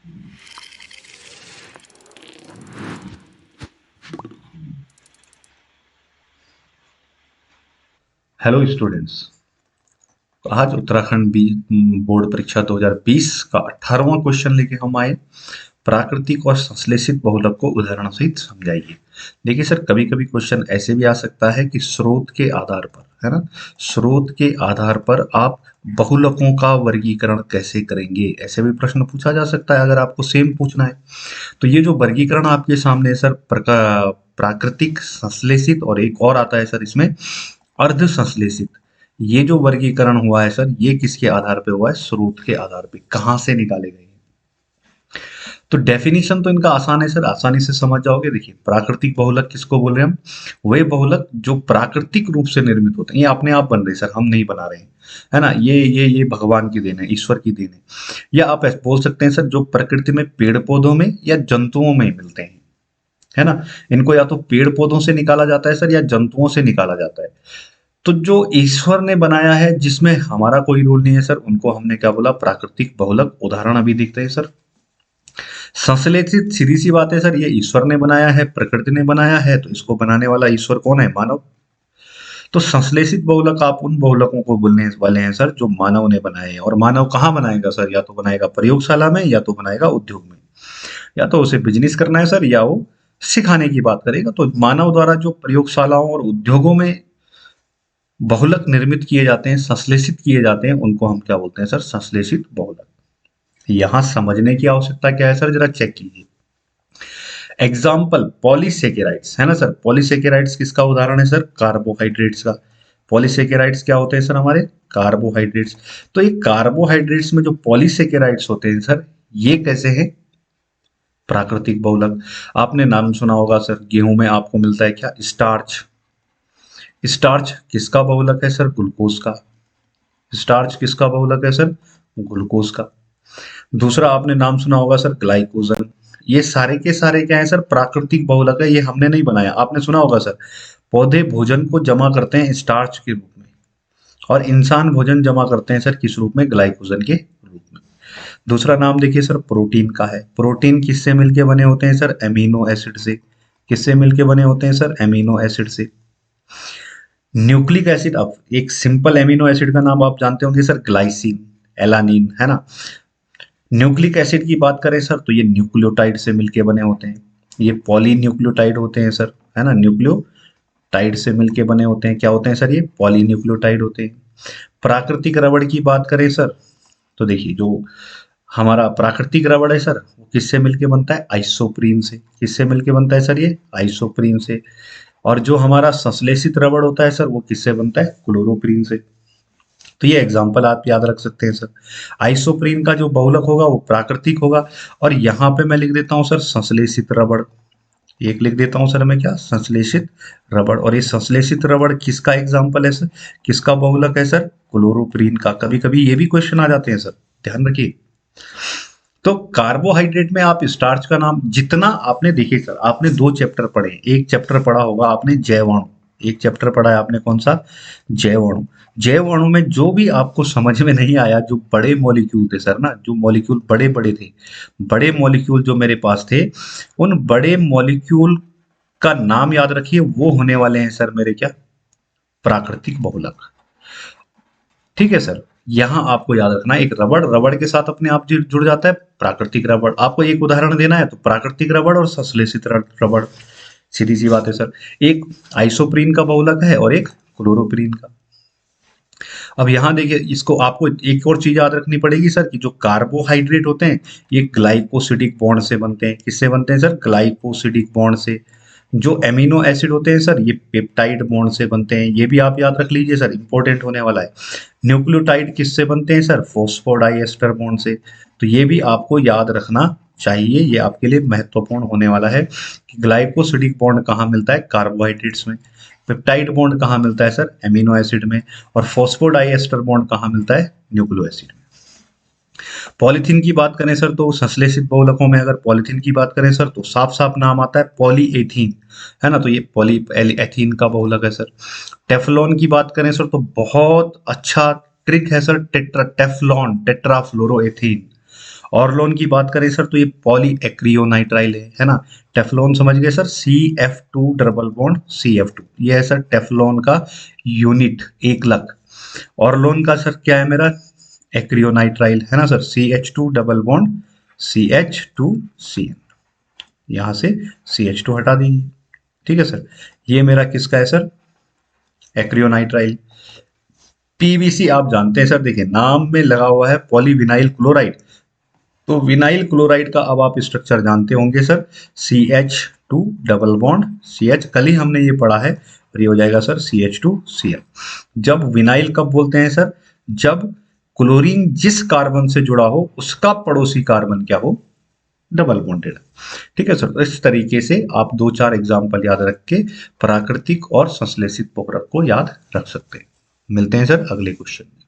Hello students. आज Uttarakhand board परीक्षा 2020 का 18वां क्वेश्चन लेके हम आए। प्राकृतिक और संश्लेषित बहुलक को उदाहरण सहित समझाइए। देखिए सर, कभी कभी क्वेश्चन ऐसे भी आ सकता है कि स्रोत के आधार पर, है ना, स्रोत के आधार पर आप बहुलकों का वर्गीकरण कैसे करेंगे, ऐसे भी प्रश्न पूछा जा सकता है अगर आपको सेम पूछना है। तो ये जो वर्गीकरण आपके सामने है सर, प्राकृतिक, संश्लेषित और एक और आता है सर इसमें अर्ध संश्लेषित। ये जो वर्गीकरण हुआ है सर, ये किसके आधार पे हुआ है? स्रोत के आधार पे, कहाँ से निकाले गए हैं। तो डेफिनेशन तो इनका आसान है सर, आसानी से समझ जाओगे। देखिए, प्राकृतिक बहुलक किसको बोल रहे हैं हम? वे बहुलक जो प्राकृतिक रूप से निर्मित होते हैं, ये अपने आप बन रहे सर, हम नहीं बना रहे हैं, है ना। ये भगवान की देन है, ईश्वर की देन है। या आप ऐसे बोल सकते हैं सर, जो प्रकृति में पेड़ पौधों में या जंतुओं में मिलते हैं, है ना। इनको या तो पेड़ पौधों से निकाला जाता है सर, या जंतुओं से निकाला जाता है। तो जो ईश्वर ने बनाया है, जिसमें हमारा कोई रोल नहीं है सर, उनको हमने क्या बोला? प्राकृतिक बहुलक। उदाहरण अभी देखते हैं सर। संश्लेषित, सीधी सी बात है सर, ये ईश्वर ने बनाया है, प्रकृति ने बनाया है, तो इसको बनाने वाला ईश्वर कौन है? मानव। तो संश्लेषित बहुलक आप उन बहुलकों को बोलने वाले हैं सर जो मानव ने बनाए हैं। और मानव कहाँ बनाएगा सर? या तो बनाएगा प्रयोगशाला में, या तो बनाएगा उद्योग में। या तो उसे बिजनेस करना है सर, या वो सिखाने की बात करेगा। तो मानव द्वारा जो प्रयोगशालाओं और उद्योगों में बहुलक निर्मित किए जाते हैं, संश्लेषित किए जाते हैं, उनको हम क्या बोलते हैं सर? संश्लेषित बहुलक। यहां समझने की आवश्यकता क्या है सर? जरा चेक कीजिए। एग्जाम्पल, पॉलीसेकेराइड्स, है ना सर। पॉलीसेकेराइड्स किसका उदाहरण है सर? कार्बोहाइड्रेट्स का। पॉलीसेकेराइड्स क्या होते हैं सर? हमारे कार्बोहाइड्रेट्स। तो ये कार्बोहाइड्रेट्स में जो पॉलीसेकेराइड्स होते हैं सर, ये कैसे हैं? प्राकृतिक बहुलक। आपने नाम सुना होगा सर, गेहूं में आपको मिलता है क्या? स्टार्च। स्टार्च किसका बहुलक है सर? ग्लूकोज का। स्टार्च किसका बहुलक है सर? ग्लूकोज का। दूसरा आपने नाम सुना होगा सर, ग्लाइकोजन। ये सारे के सारे क्या है सर? प्राकृतिक बहुलक है, ये हमने नहीं बनाया। आपने सुना होगा सर, पौधे भोजन को जमा करते हैं स्टार्च के रूप में, और इंसान भोजन जमा करते हैं सर किस रूप में? ग्लाइकोजन के रूप में। दूसरा नाम देखिए सर, प्रोटीन का है। प्रोटीन किससे मिलके बने होते हैं सर? एमिनो एसिड से। किससे मिलके बने होते हैं सर? एमिनो एसिड से। न्यूक्लिक एसिड, अब एक सिंपल एमिनो एसिड का नाम आप जानते होंगे सर, ग्लाइसिन, एलानिन, है ना। न्यूक्लिक एसिड की बात करें सर, तो ये न्यूक्लियोटाइड से मिलके बने होते हैं। ये पॉली न्यूक्लियोटाइड होते हैं सर, है ना। न्यूक्लियोटाइड से मिलके बने होते हैं। क्या होते हैं सर? ये पॉली न्यूक्लियोटाइड होते हैं। प्राकृतिक रबड़ की बात करें सर, तो देखिए, जो हमारा प्राकृतिक रबड़ है सर, वो किससे मिलके बनता है? आइसोप्रीन से। किससे मिलके बनता है सर? ये आइसोप्रीन से। और जो हमारा संश्लेषित रबड़ होता है सर, वो किससे बनता है? क्लोरोप्रीन से। तो ये एग्जाम्पल आप याद रख सकते हैं सर। आइसोप्रीन का जो बहुलक होगा वो प्राकृतिक होगा। और यहाँ पे मैं लिख देता हूँ सर, संश्लेषित रबड़। एक लिख देता हूँ सर मैं, क्या? संश्लेषित रबड़। और ये संश्लेषित रबड़ किसका एग्जाम्पल है सर? किसका बहुलक है सर? क्लोरोप्रीन का। कभी कभी ये भी क्वेश्चन आ जाते हैं सर, ध्यान रखिए। तो कार्बोहाइड्रेट में आप स्टार्च का नाम जितना आपने, देखिए सर, आपने 2 चैप्टर पढ़े। एक चैप्टर पढ़ा होगा आपने जैवाणु। एक चैप्टर पढ़ा है आपने, कौन सा? जैवाणु। जैवाणु में जो भी आपको समझ में नहीं आया, जो बड़े मॉलिक्यूल थे सर ना, जो मॉलिक्यूल बड़े बड़े थे, बड़े मॉलिक्यूल जो मेरे पास थे, उन बड़े मॉलिक्यूल का नाम याद रखिए। वो होने वाले हैं सर मेरे क्या? प्राकृतिक बहुलक। ठीक है सर। यहाँ आपको याद रखना है, एक रबड़, रबड़ के साथ अपने आप जुड़ जाता है प्राकृतिक रबड़। आपको एक उदाहरण देना है तो प्राकृतिक रबड़ और संश्लेषित रबड़, सीधी सी बात है सर। एक आइसोप्रीन का बहुलक है और एक क्लोरोप्रीन का। अब यहाँ देखिए, इसको आपको एक और चीज याद रखनी पड़ेगी सर, कि जो कार्बोहाइड्रेट होते हैं, ये ग्लाइकोसिडिक बॉन्ड से बनते हैं। किससे बनते हैं सर? ग्लाइकोसिडिक बॉन्ड से। जो एमिनो एसिड होते हैं सर, ये पेप्टाइड बॉन्ड से बनते हैं। ये भी आप याद रख लीजिए सर, इंपॉर्टेंट होने वाला है। न्यूक्लियोटाइड किससे बनते हैं सर? फॉस्फोडाइएस्टर बॉन्ड से। तो ये भी आपको याद रखना चाहिए, ये आपके लिए महत्वपूर्ण होने वाला है कि ग्लाइकोसिडिक बॉन्ड कहाँ मिलता है? कार्बोहाइड्रेट्स में। पेप्टाइड बॉन्ड कहाँ मिलता है सर? एमिनो एसिड में। और फॉस्फोडाइएस्टर बॉन्ड कहाँ मिलता है? न्यूक्लियो एसिड में। पॉलीथीन की बात करें सर, तो संश्लेषित बहुलकों में अगर पॉलीथीन की बात करें सर, तो साफ साफ नाम आता है पॉलीएथीन, है ना। तो ये पॉलीएथीन का बहुलक है सर। टेफ्लॉन की बात करें सर, तो बहुत अच्छा ट्रिक है सर, टेफ्लॉन, टेट्राफ्लोरोएथीन। ऑर्लोन की बात करें सर तो ये पॉली एक्रियोनाइट्राइल है ना। टेफ्लॉन समझ गए sir, CF2 double bond CF2, ये है सर टेफ्लॉन का यूनिट एकलक। ऑर्लोन का सर क्या है मेरा, एक्रियोनाइट्राइल है ना sir, CH2 double bond CH2CN, यहां से CH2 हटा दीजिए। ठीक है सर, ये मेरा किसका है सर, एक्रियोनाइट्राइल। पीवीसी आप जानते हैं सर, देखिए नाम में लगा हुआ है पॉलीविनाइल क्लोराइड, तो विनाइल क्लोराइड का अब आप स्ट्रक्चर जानते होंगे sir, CH2 double bond CH, कल ही हमने ये पढ़ा है, और ये हो जाएगा सर CH2Cl। जब विनाइल कब बोलते हैं सर, जब क्लोरीन जिस कार्बन से जुड़ा हो उसका पड़ोसी कार्बन क्या हो, डबल बॉन्डेड। ठीक है सर, तो इस तरीके से आप 2-4 एग्जाम्पल याद रख के प्राकृतिक और संश्लेषित बहुलक को याद रख सकते हैं। मिलते हैं सर अगले क्वेश्चन में।